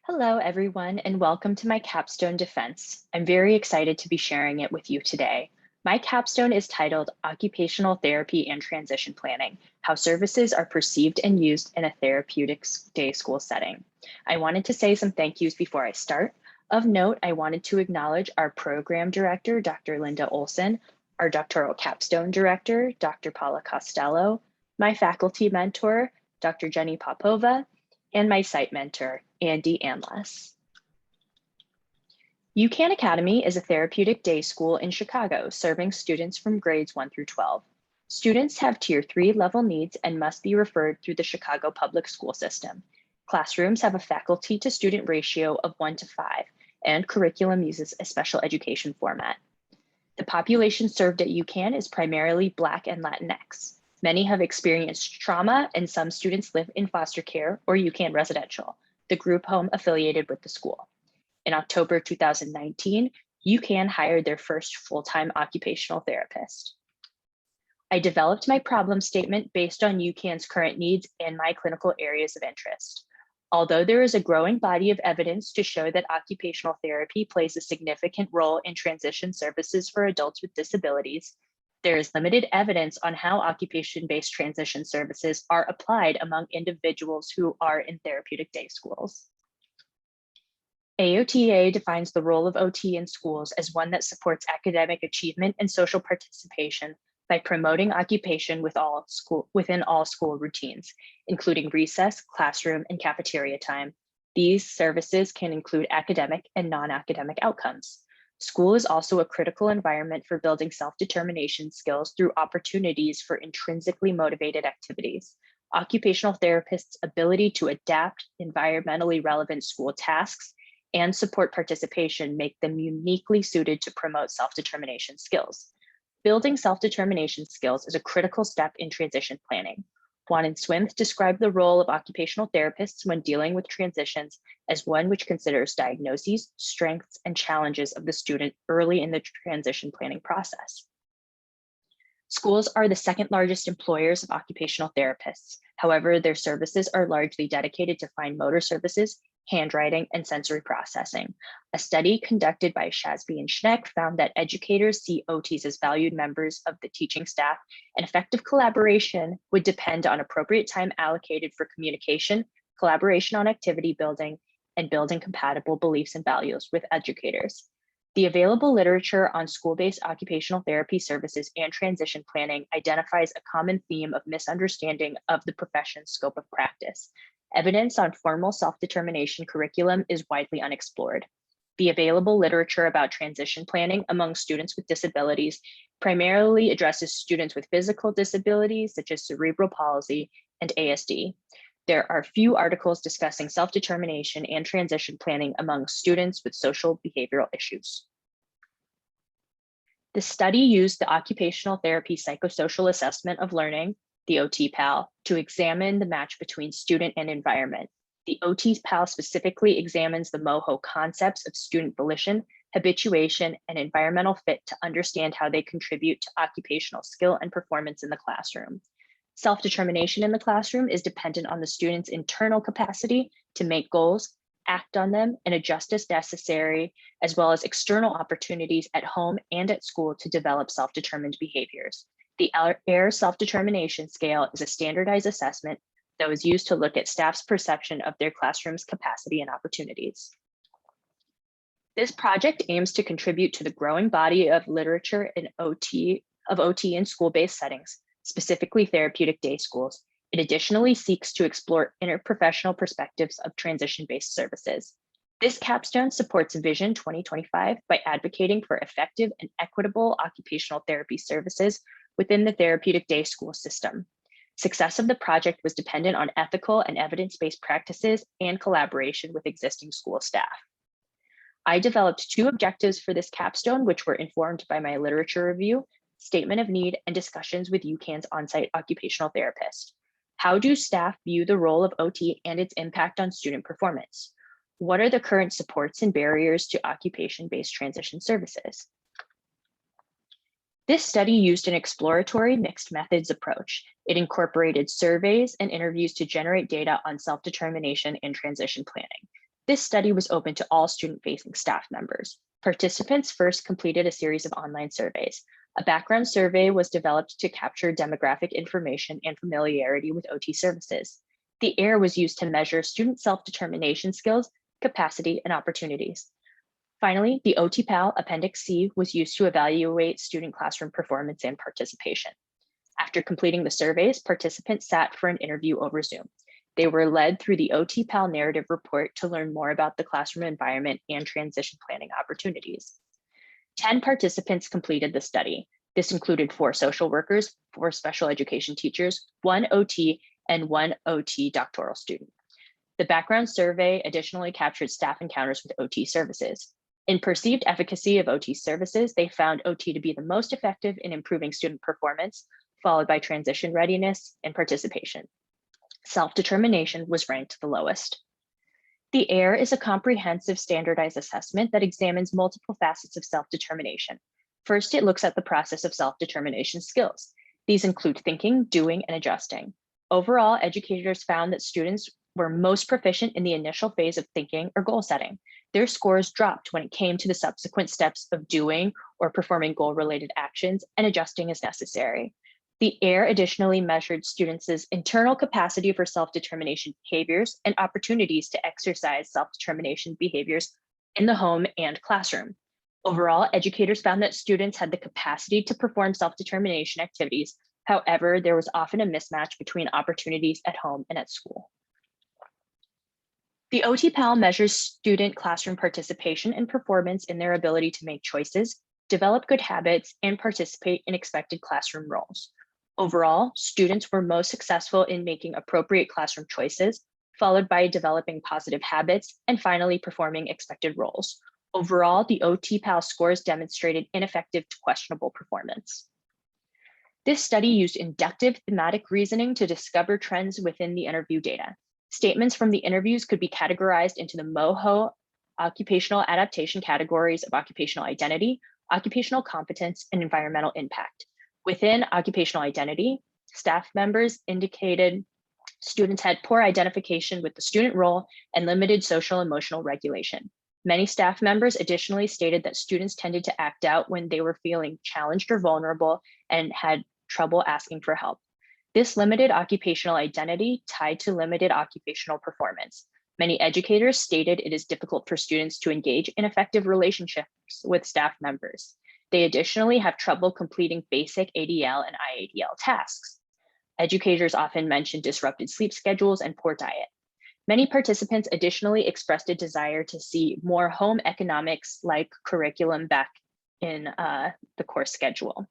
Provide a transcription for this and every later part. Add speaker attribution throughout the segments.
Speaker 1: Hello, everyone, and welcome to my capstone defense. I'm very excited to be sharing it with you today. My capstone is titled Occupational Therapy and Transition Planning, How Services Are Perceived and Used in a Therapeutic Day School Setting. I wanted to say some thank yous before I start. Of note, I wanted to acknowledge our program director, Dr. Linda Olson, our doctoral capstone director, Dr. Paula Costello, my faculty mentor, Dr. Jenny Popova, and my site mentor, Andy Anlas. UCAN Academy is a therapeutic day school in Chicago, serving students from grades 1 through 12. Students have Tier 3 level needs and must be referred through the Chicago public school system. Classrooms have a faculty to student ratio of 1 to 5, and curriculum uses a special education format. The population served at UCAN is primarily Black and Latinx. Many have experienced trauma, and some students live in foster care or UCAN residential, the group home affiliated with the school. In October 2019, UCAN hired their first full-time occupational therapist. I developed my problem statement based on UCAN's current needs and my clinical areas of interest. Although there is a growing body of evidence to show that occupational therapy plays a significant role in transition services for adults with disabilities, there is limited evidence on how occupation-based transition services are applied among individuals who are in therapeutic day schools. AOTA defines the role of OT in schools as one that supports academic achievement and social participation by promoting occupation within all school routines, including recess, classroom, and cafeteria time. These services can include academic and non-academic outcomes. School is also a critical environment for building self-determination skills through opportunities for intrinsically motivated activities. Occupational therapists' ability to adapt environmentally relevant school tasks and support participation make them uniquely suited to promote self-determination skills. Building self-determination skills is a critical step in transition planning. Juan and Swinth described the role of occupational therapists when dealing with transitions as one which considers diagnoses, strengths, and challenges of the student early in the transition planning process. Schools are the second largest employers of occupational therapists. However, their services are largely dedicated to fine motor services, handwriting, and sensory processing. A study conducted by Shasby and Schneck found that educators see OTs as valued members of the teaching staff, and effective collaboration would depend on appropriate time allocated for communication, collaboration on activity building, and building compatible beliefs and values with educators. The available literature on school-based occupational therapy services and transition planning identifies a common theme of misunderstanding of the profession's scope of practice. Evidence on formal self-determination curriculum is widely unexplored. The available literature about transition planning among students with disabilities primarily addresses students with physical disabilities such as cerebral palsy and ASD. There are few articles discussing self-determination and transition planning among students with social behavioral issues. The study used the Occupational Therapy Psychosocial Assessment of Learning, the OT-PAL, to examine the match between student and environment. The OT-PAL specifically examines the MOHO concepts of student volition, habituation, and environmental fit to understand how they contribute to occupational skill and performance in the classroom. Self-determination in the classroom is dependent on the student's internal capacity to make goals, act on them, and adjust as necessary, as well as external opportunities at home and at school to develop self-determined behaviors. The AIR self-determination scale is a standardized assessment that was used to look at staff's perception of their classroom's capacity and opportunities. This project aims to contribute to the growing body of literature in OT in school-based settings, specifically therapeutic day schools. It additionally seeks to explore interprofessional perspectives of transition-based services. This capstone supports Vision 2025 by advocating for effective and equitable occupational therapy services within the therapeutic day school system. Success of the project was dependent on ethical and evidence-based practices and collaboration with existing school staff. I developed 2 objectives for this capstone, which were informed by my literature review, statement of need, and discussions with UCAN's on-site occupational therapist. How do staff view the role of OT and its impact on student performance? What are the current supports and barriers to occupation-based transition services? This study used an exploratory mixed methods approach. It incorporated surveys and interviews to generate data on self-determination and transition planning. This study was open to all student-facing staff members. Participants first completed a series of online surveys. A background survey was developed to capture demographic information and familiarity with OT services. The AIR was used to measure student self-determination skills, capacity, and opportunities. Finally, the OT-PAL Appendix C was used to evaluate student classroom performance and participation. After completing the surveys, participants sat for an interview over Zoom. They were led through the OT-PAL narrative report to learn more about the classroom environment and transition planning opportunities. 10 participants completed the study. This included 4 social workers, 4 special education teachers, 1 OT, and 1 OT doctoral student. The background survey additionally captured staff encounters with OT services. In perceived efficacy of OT services, they found OT to be the most effective in improving student performance, followed by transition readiness and participation. Self-determination was ranked the lowest. The AIR is a comprehensive standardized assessment that examines multiple facets of self-determination. First, it looks at the process of self-determination skills. These include thinking, doing, and adjusting. Overall, educators found that students were most proficient in the initial phase of thinking or goal setting. Their scores dropped when it came to the subsequent steps of doing or performing goal-related actions and adjusting as necessary. The AIR additionally measured students' internal capacity for self-determination behaviors and opportunities to exercise self-determination behaviors in the home and classroom. Overall, educators found that students had the capacity to perform self-determination activities. However, there was often a mismatch between opportunities at home and at school. The OT-PAL measures student classroom participation and performance in their ability to make choices, develop good habits, and participate in expected classroom roles. Overall, students were most successful in making appropriate classroom choices, followed by developing positive habits, and finally performing expected roles. Overall, the OT-PAL scores demonstrated ineffective to questionable performance. This study used inductive thematic reasoning to discover trends within the interview data. Statements from the interviews could be categorized into the MOHO occupational adaptation categories of occupational identity, occupational competence, and environmental impact. Within occupational identity, staff members indicated students had poor identification with the student role and limited social emotional regulation. Many staff members additionally stated that students tended to act out when they were feeling challenged or vulnerable and had trouble asking for help. This limited occupational identity tied to limited occupational performance. Many educators stated it is difficult for students to engage in effective relationships with staff members. They additionally have trouble completing basic ADL and IADL tasks. Educators often mention disrupted sleep schedules and poor diet. Many participants additionally expressed a desire to see more home economics-like curriculum back in the course schedule.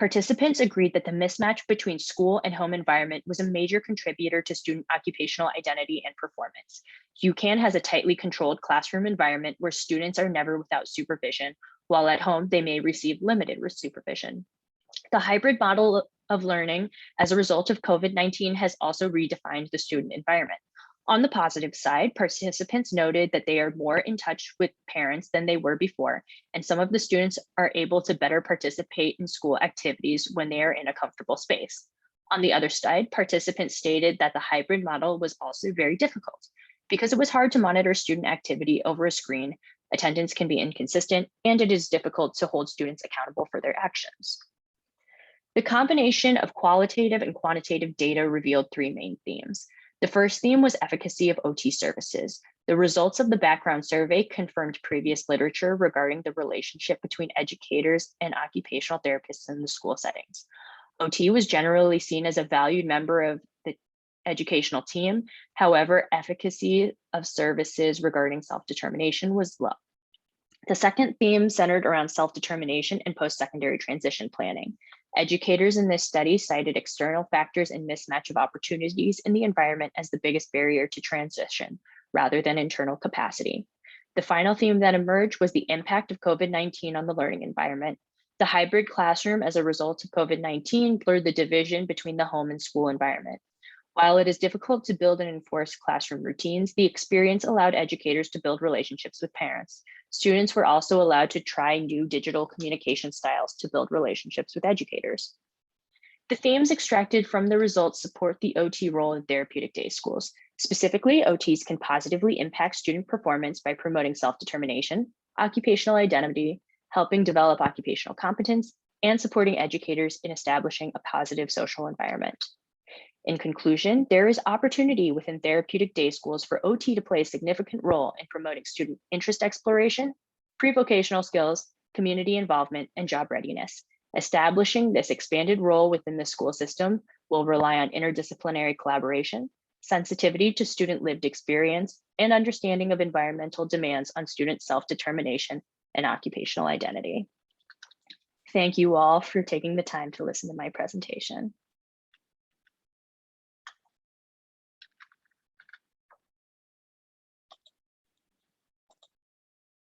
Speaker 1: Participants agreed that the mismatch between school and home environment was a major contributor to student occupational identity and performance. UCAN has a tightly controlled classroom environment where students are never without supervision, while at home they may receive limited supervision. The hybrid model of learning as a result of COVID-19 has also redefined the student environment. On the positive side, participants noted that they are more in touch with parents than they were before, and some of the students are able to better participate in school activities when they are in a comfortable space. On the other side, participants stated that the hybrid model was also very difficult. Because it was hard to monitor student activity over a screen, attendance can be inconsistent, and it is difficult to hold students accountable for their actions. The combination of qualitative and quantitative data revealed 3 main themes. The first theme was efficacy of OT services. The results of the background survey confirmed previous literature regarding the relationship between educators and occupational therapists in the school settings. OT was generally seen as a valued member of the educational team. However, efficacy of services regarding self-determination was low. The second theme centered around self-determination and post-secondary transition planning. Educators in this study cited external factors and mismatch of opportunities in the environment as the biggest barrier to transition, rather than internal capacity. The final theme that emerged was the impact of COVID-19 on the learning environment. The hybrid classroom as a result of COVID-19 blurred the division between the home and school environment. While it is difficult to build and enforce classroom routines, the experience allowed educators to build relationships with parents. Students were also allowed to try new digital communication styles to build relationships with educators. The themes extracted from the results support the OT role in therapeutic day schools. Specifically, OTs can positively impact student performance by promoting self-determination, occupational identity, helping develop occupational competence, and supporting educators in establishing a positive social environment. In conclusion, there is opportunity within therapeutic day schools for OT to play a significant role in promoting student interest exploration, pre-vocational skills, community involvement, and job readiness. Establishing this expanded role within the school system will rely on interdisciplinary collaboration, sensitivity to student lived experience, and understanding of environmental demands on student self-determination and occupational identity. Thank you all for taking the time to listen to my presentation.